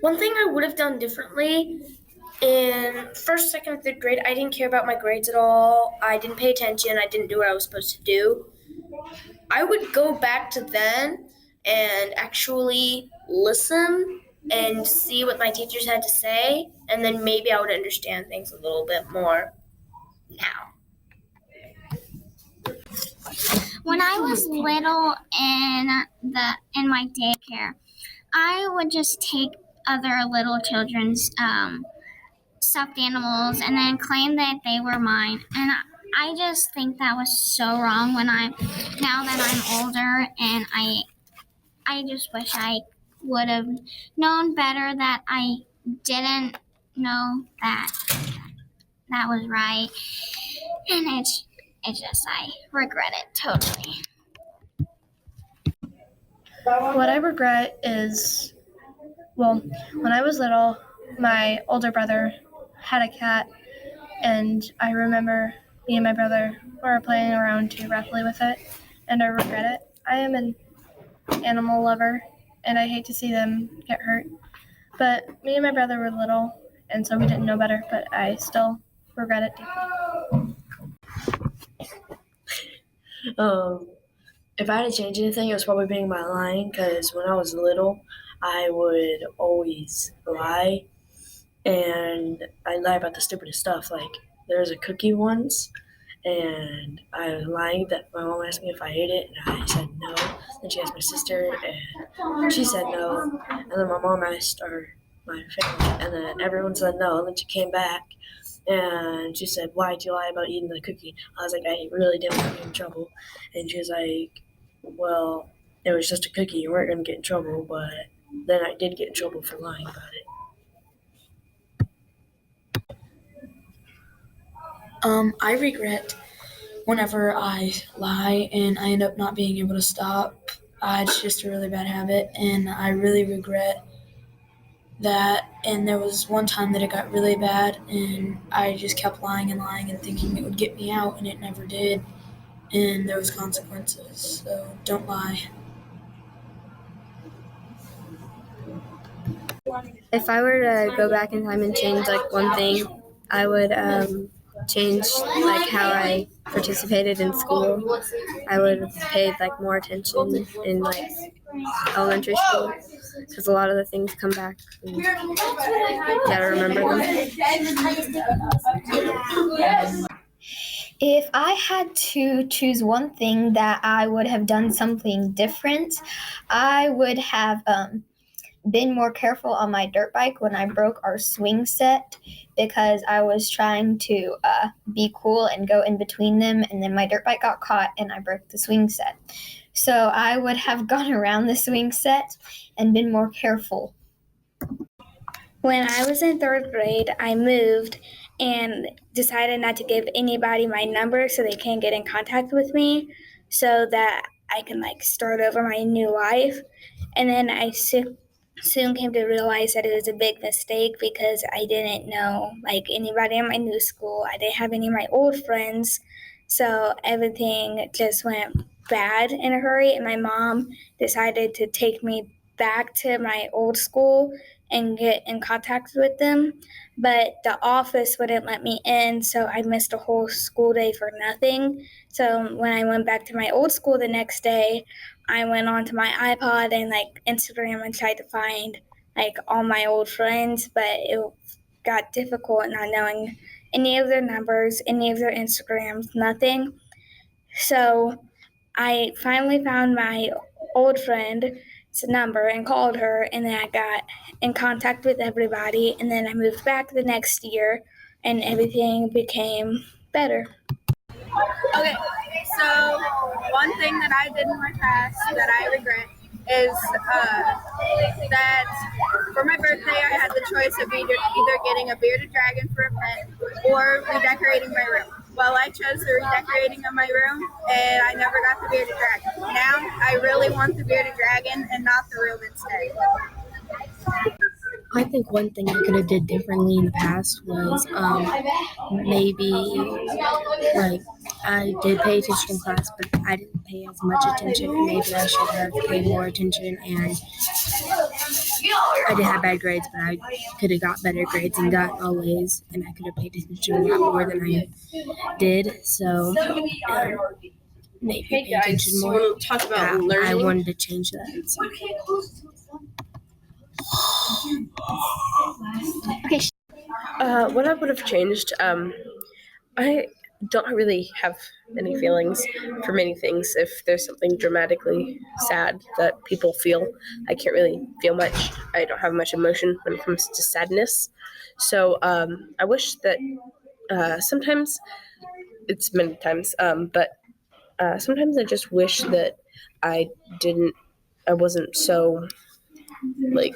One thing I would have done differently in first, second, or third grade, I didn't care about my grades at all. I didn't pay attention. I didn't do what I was supposed to do. I would go back to then and actually listen and see what my teachers had to say, and then maybe I would understand things a little bit more now. When I was little in my daycare, I would just take other little children's stuffed animals and then claim that they were mine. And I just think that was so wrong now that I'm older, and I just wish I would have known better, that I didn't know that was right. And it's just, I regret it totally. What I regret is, when I was little, my older brother had a cat, and I remember me and my brother were playing around too roughly with it, and I regret it. I am an animal lover, and I hate to see them get hurt. But me and my brother were little, and so we didn't know better, but I still regret it deeply. If I had to change anything, it was probably being my lying, because when I was little, I would always lie, and I lie about the stupidest stuff. Like, there was a cookie once, and I was lying that my mom asked me if I ate it, and I said no. Then she asked my sister, and she said no. And then my mom asked my family, and then everyone said no. And then she came back, and she said, "Why'd you lie about eating the cookie?" I was like, "I really didn't want to get in trouble." And she was like, "Well, it was just a cookie. You weren't going to get in trouble." But then I did get in trouble for lying about it. I regret whenever I lie and I end up not being able to stop. It's just a really bad habit, and I really regret that. And there was one time that it got really bad, and I just kept lying and lying and thinking it would get me out, and it never did. And there was consequences, so don't lie. If I were to go back in time and change like one thing, I would change like how I participated in school. I would have paid like more attention in like elementary school, because a lot of the things come back and you gotta remember them. If I had to choose one thing that I would have done something different, I would have been more careful on my dirt bike when I broke our swing set, because I was trying to be cool and go in between them, and then my dirt bike got caught and I broke the swing set. So I would have gone around the swing set and been more careful. When I was in third grade, I moved and decided not to give anybody my number so they can't get in contact with me, so that I can start over my new life. And then I soon came to realize that it was a big mistake, because I didn't know anybody in my new school. I didn't have any of my old friends, so everything just went bad in a hurry. And my mom decided to take me back to my old school and get in contact with them, but the office wouldn't let me in, so I missed a whole school day for nothing. So when I went back to my old school the next day, I went onto my iPod and Instagram and tried to find all my old friends, but it got difficult not knowing any of their numbers, any of their Instagrams, nothing. So I finally found my old friend's number and called her, and then I got in contact with everybody, and then I moved back the next year and everything became better. Okay, so one thing that I did in my past that I regret is that for my birthday I had the choice of either getting a bearded dragon for a pet or redecorating my room. Well, I chose the redecorating of my room, and I never got the bearded dragon. Now I really want the bearded dragon and not the room instead. I think one thing I could have did differently in the past was maybe I did pay attention in class, but I didn't pay as much attention, and maybe I should have paid more attention and I did have bad grades, but I could have got better grades and got all A's, and I could have paid attention a lot more than I did. So maybe pay attention more. Want to talk about learning? I wanted to change that. So. Okay. What I would have changed, I don't really have any feelings for many things. If there's something dramatically sad that people feel, I can't really feel much. I don't have much emotion when it comes to sadness. So I wish that sometimes, it's many times, but sometimes I just wish that I wasn't so like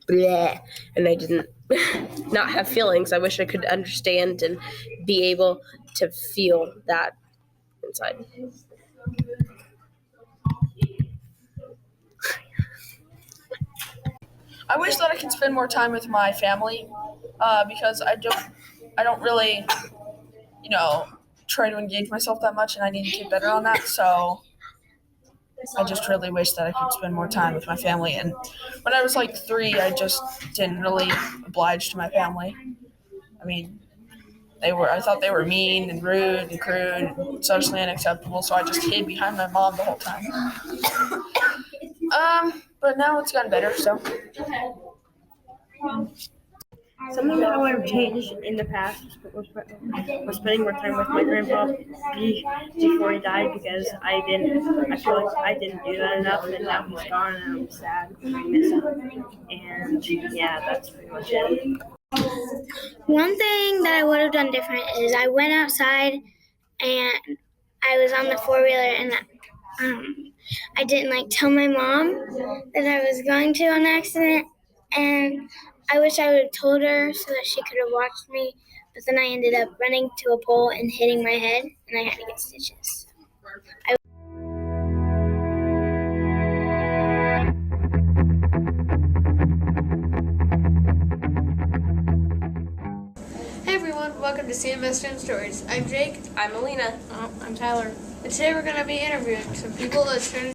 bleh, and I didn't not have feelings. I wish I could understand and be able to feel that inside. I wish that I could spend more time with my family because I don't really, try to engage myself that much, and I need to get better on that. So I just really wish that I could spend more time with my family. And when I was like 3, I just didn't really oblige to my family. I mean, I thought they were mean and rude and crude and socially unacceptable, so I just hid behind my mom the whole time. But now it's gotten better, so. Something that I would have changed in the past was spending more time with my grandpa before he died, because I feel like I didn't do that enough, and now he's gone and I'm sad and I miss him. And yeah, that's pretty much it. One thing that I would have done different is I went outside and I was on the 4-wheeler, and I didn't tell my mom that I was going to an accident, and I wish I would have told her so that she could have watched me, but then I ended up running to a pole and hitting my head, and I had to get stitches. Hey everyone, welcome to CMS Student Stories. I'm Jake. I'm Alina. I'm Tyler. And today we're going to be interviewing some people that